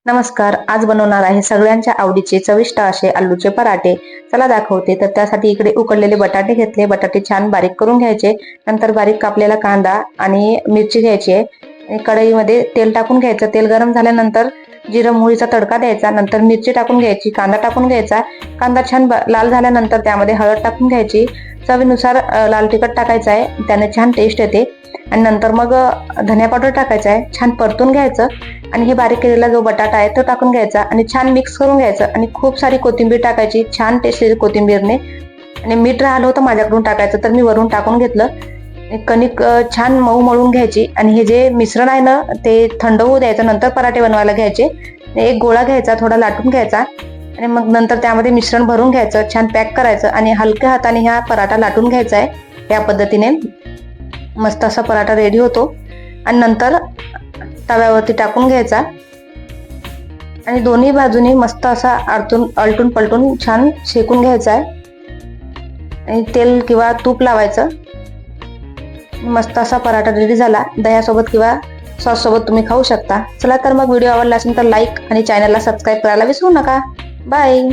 नमस्कार, आज बनवणार आहे सगळ्यांच्या आवडीचे चविष्ट असे आलूचे पराठे। चला दाखवते। तर त्यासाठी इकडे उकडलेले बटाटे घेतले। बटाटे छान बारीक करून घ्यायचे। नंतर बारीक कापलेला कांदा आणि मिरची घ्यायची आहे। कढईमध्ये तेल टाकून घ्यायचं। तेल गरम झाल्यानंतर जिरं मोहरीचा तडका द्यायचा। नंतर मिरची टाकून घ्यायची, कांदा टाकून घ्यायचा। कांदा छान लाल झाल्यानंतर त्यामध्ये हळद टाकून घ्यायची। चवीनुसार लाल तिखट टाकायचं आहे, त्याने छान टेस्ट येते। आणि नंतर मग धनिया पावडर टाकायचा आहे, छान परतून घ्यायचं। आणि हे बारीक केलेला जो बटाटा आहे तो टाकून घ्यायचा आणि छान मिक्स करून घ्यायचं। आणि खूप सारी कोथिंबीर टाकायची, छान टेस्ट येते कोथिंबीरने। आणि मीठ राहिलं होतं माझ्याकडून टाकायचं, तर मी वरून टाकून घेतलं। कणिक छान मऊ मळून घ्यायची आणि हे जे मिश्रण आहे ना ते थंड होऊ द्यायचं। नंतर पराठे बनवायला घ्यायचे। एक गोळा घ्यायचा, थोडा लाटून घ्यायचा आणि मग नंतर त्यामध्ये मिश्रण भरून घ्यायचं, छान पॅक करायचं आणि हलक्या हाताने हा पराठा लाटून घ्यायचा आहे। या पद्धतीने मस्त असा पराठा रेडी होतो। आणि नंतर तव्यावरती टाकून घ्यायचा आणि दोन्ही बाजूनी मस्त असा आलटून पलटून छान शेकून घ्यायचा आहे। आणि तेल किंवा तूप लावायचं। मस्त असा पराठा रेडी झाला। दह्यासोबत किंवा सॉस सोबत तुम्ही खाऊ शकता। चला तर मग व्हिडिओ आवडला असेल तर लाईक आणि चॅनलला सबस्क्राईब करायला विसरू नका। बाय।